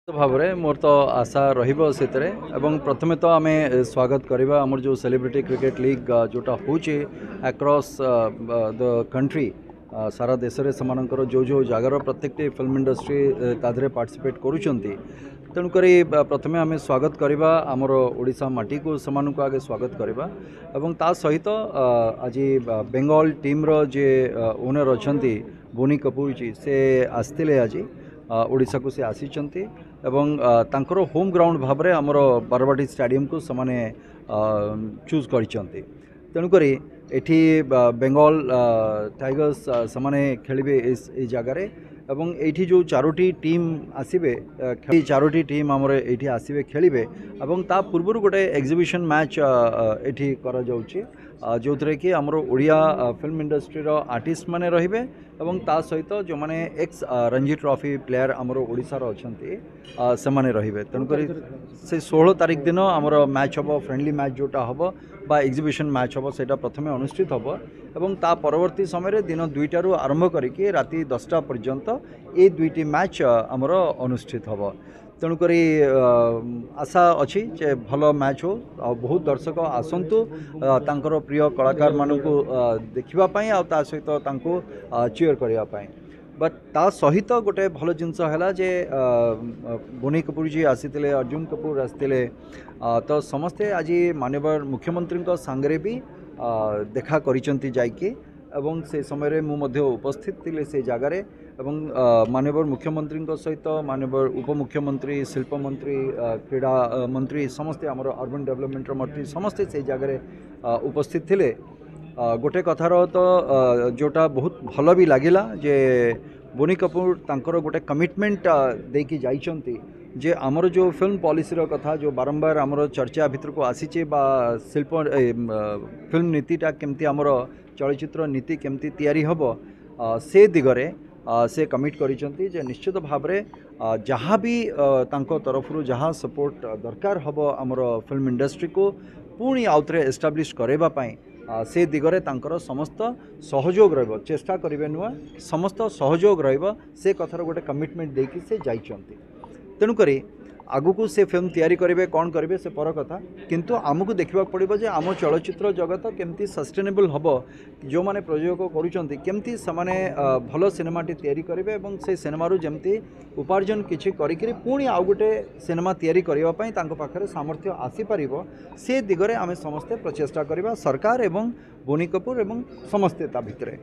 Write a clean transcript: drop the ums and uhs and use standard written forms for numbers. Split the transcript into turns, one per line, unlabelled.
भाव में मोर तो आशा रही प्रथमे तो आम स्वागत करवा आमर जो सेलिब्रिटी क्रिकेट लीग जोटा हूँ अक्रॉस द कंट्री सारा देश में समानकर जो जो जगार प्रत्येक फिल्म इंडस्ट्री तादरे पार्टिसिपेट करुँच तेणुक प्रथमे आम स्वागत करवा आमर ओडिशा माटी को समान को आगे स्वागत करवा एवं ता सहित आज बेंगल टीम्र जे ओनर अच्छा बोनी कपूर जी से आसते आज ओडिशा को से आसीचंती एवं तांकर होम ग्राउंड भाव में आमर बारवाटी स्टेडियम को समाने चूज करिसंती तेणुक एठी बेंगल टाइगर्स समाने खेलिबे इस जगार एवं एठी जो चारोटी टीम आसीबे चारोटी टीम आमर एठी आसीबे खेलिबे एवं ता पूर्व गोटे एग्जिबिशन मैच एठी करा जाउची जो थे कि आमर ओडिया फिल्म इंडस्ट्री रो आर्टिस्ट माने रहिबे एवं ता सहित जो माने एक्स रणजी ट्रॉफी प्लेयर आमर ओडिशा रो अछंती समाने रहिबे तेणुक से 16 तारिख दिन आमर मैच हम फ्रेंडली मैच जोटा हम बा एग्जिबिशन मैच हम सेटा प्रथमे अनुष्ठित हम एवं ता परवर्ती समय दिन 2टारू आरंभ करके राति 10टा पर्यंत ये 2टी मैच आमर अनुष्ठित हम तेणुक आशा अच्छी जे भल मैच हो बहुत दर्शक आसतु तांकर प्रिय कलाकार मानू देखापी आ सहित चीयर करने बट ता सहित गोटे भल जिनस है जे बोनी कपूर जी आसीते अर्जुन कपूर आसते तो समस्ते आज माननीय मुख्यमंत्री सांगे भी देखा करिसेंती जाइकी एवं से समय मुझे उपस्थित थी से जगार एवं माननीय मुख्यमंत्री सहित माननीय उपमुख्यमंत्री शिल्प मंत्री क्रीड़ा मंत्री समस्ते आमर अर्बन डेवलपमेंट मंत्री समस्ते से जगार उपस्थित थे गोटे कथार तो जोटा बहुत भल भी लगिला जे बोनी कपूर तांकर गोटे कमिटमेंट देकी जाइछंती जे आमर जो फिल्म पॉलिसी कथा जो बारंबार आमर चर्चा भितर को आसीचे बा शिल्प फिल्म नीतिटा केमती आमर चलचित्र नीति केमती तैयारी हबो से दिगरे से कमिट करिसेंती जे निश्चित भाव में जहाँ भी तांको तरफरु जहाँ सपोर्ट दरकार हबो आमर फिल्म इंडस्ट्री को पुणी आउथरे एस्टाब्लिश करबा पई से दिगरे तांकर समस्त सहयोग रहिबो चेष्टा करिवे नुआ समस्त सहयोग रहिबो से कथार गोटे कमिटमेंट देकी से जाइछंती तेणुकरी आगुक से फिल्म तैयारी करेंगे कौन करेंगे से पर कथा किंतु आमको देखा पड़ो जे आम चलचित्र जगत केमती सस्टेनेबल हम जो माने प्रयोग करुँच केमती से भल सिनेमाटी तैयारी करेंगे और से सिनेमारू जमती उपार्जन किसी करी पुणी आउ गोटे सिनेमा तैयारी करने पाखे सामर्थ्य आसीपर से दिगरे आम समस्ते प्रचेषा करवा सरकार एवं बोनी कपूर एवं समस्ते ता भितरे।